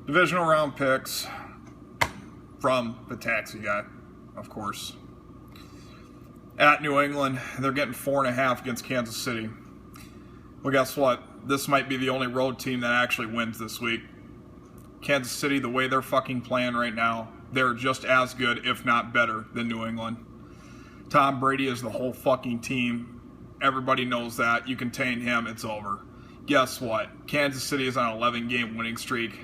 Divisional round picks from the taxi guy, of course. At New England, they're getting 4.5 against Kansas City. Well, guess what? This might be the only road team that actually wins this week. Kansas City, the way they're fucking playing right now, they're just as good, if not better, than New England. Tom Brady is the whole fucking team. Everybody knows that. You contain him, it's over. Guess what? Kansas City is on an 11-game winning streak.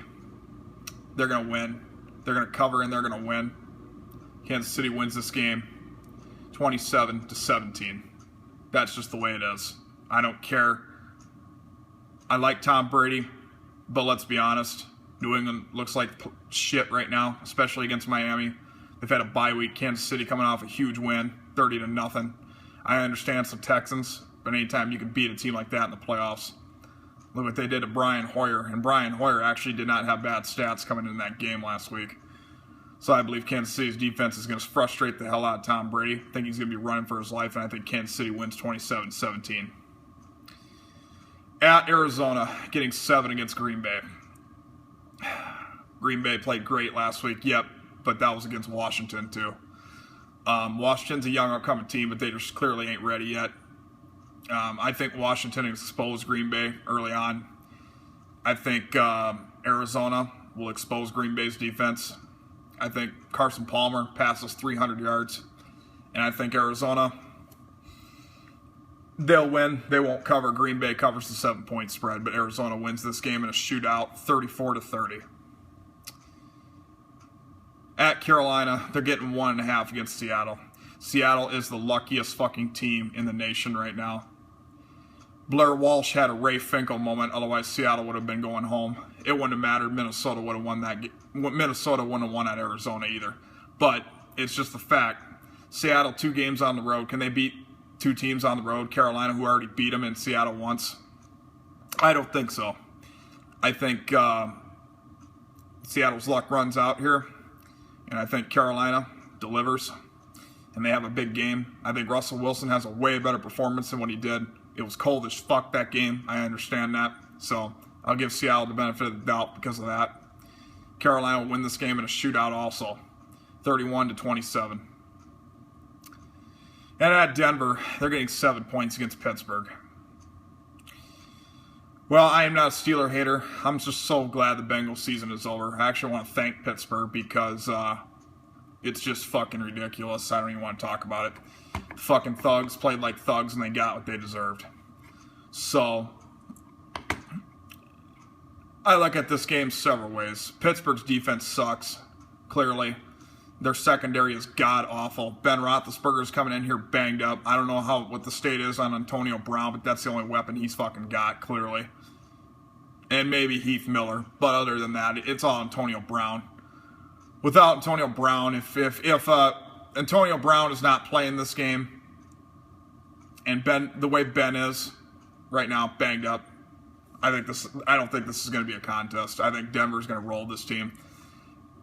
They're going to win. They're going to cover and they're going to win. Kansas City wins this game 27-17. That's just the way it is. I don't care. I like Tom Brady, but let's be honest. New England looks like shit right now, especially against Miami. They've had a bye week. Kansas City coming off a huge win, 30-0. I understand it's the Texans, but anytime you can beat a team like that in the playoffs. Look what they did to Brian Hoyer, and Brian Hoyer actually did not have bad stats coming in that game last week. So I believe Kansas City's defense is going to frustrate the hell out of Tom Brady. I think he's going to be running for his life, and I think Kansas City wins 27-17. At Arizona, getting 7 against Green Bay. Green Bay played great last week, yep, but that was against Washington too. Washington's a young upcoming team, but they just clearly ain't ready yet. I think Washington exposed Green Bay early on. I think Arizona will expose Green Bay's defense. I think Carson Palmer passes 300 yards. And I think Arizona, they'll win. They won't cover. Green Bay covers the 7-point spread, but Arizona wins this game in a shootout, 34-30. At Carolina, they're getting 1.5 against Seattle. Seattle is the luckiest fucking team in the nation right now. Blair Walsh had a Ray Finkel moment, otherwise Seattle would have been going home. It wouldn't have mattered. Minnesota would have won that game. Minnesota wouldn't have won at Arizona either. But it's just the fact. Seattle, 2 games on the road. Can they beat 2 teams on the road? Carolina, who already beat them in Seattle once? I don't think so. I think Seattle's luck runs out here. And I think Carolina delivers. And they have a big game. I think Russell Wilson has a way better performance than what he did. It was cold as fuck that game. I understand that. So I'll give Seattle the benefit of the doubt because of that. Carolina will win this game in a shootout also. 31-27. And at Denver, they're getting 7 points against Pittsburgh. Well, I am not a Steeler hater. I'm just so glad the Bengals season is over. I actually want to thank Pittsburgh because it's just fucking ridiculous. I don't even want to talk about it. Fucking thugs played like thugs and they got what they deserved. So, I look at this game several ways. Pittsburgh's defense sucks, clearly. Their secondary is god-awful. Ben Roethlisberger's coming in here banged up. I don't know what the state is on Antonio Brown, but that's the only weapon he's fucking got, clearly. And maybe Heath Miller. But other than that, it's all Antonio Brown. Without Antonio Brown, if Antonio Brown is not playing this game, and the way Ben is right now, banged up, I don't think this is going to be a contest. I think Denver's going to roll this team.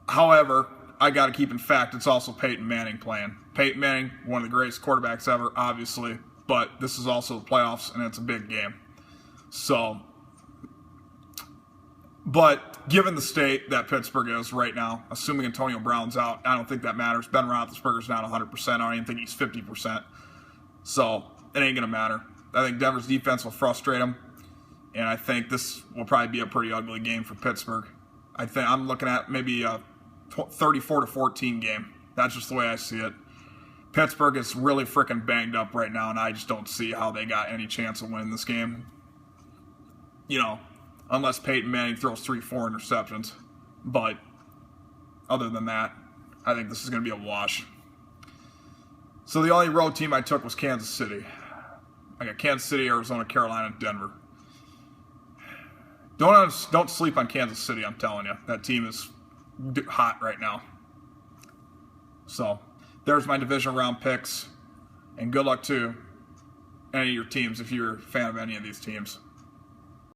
However, I got to keep in fact it's also Peyton Manning playing. Peyton Manning, one of the greatest quarterbacks ever, obviously, but this is also the playoffs and it's a big game. So, but given the state that Pittsburgh is right now, assuming Antonio Brown's out, I don't think that matters. Ben Roethlisberger's not 100%. I don't even think he's 50%. So, it ain't going to matter. I think Denver's defense will frustrate them, and I think this will probably be a pretty ugly game for Pittsburgh. I'm looking at maybe a 34-14 game. That's just the way I see it. Pittsburgh is really freaking banged up right now, and I just don't see how they got any chance of winning this game. Unless Peyton Manning throws 3-4 interceptions. But other than that, I think this is going to be a wash. So the only road team I took was Kansas City. I got Kansas City, Arizona, Carolina, and Denver. Don't sleep on Kansas City, I'm telling you. That team is hot right now. So, there's my divisional round picks. And good luck to any of your teams if you're a fan of any of these teams.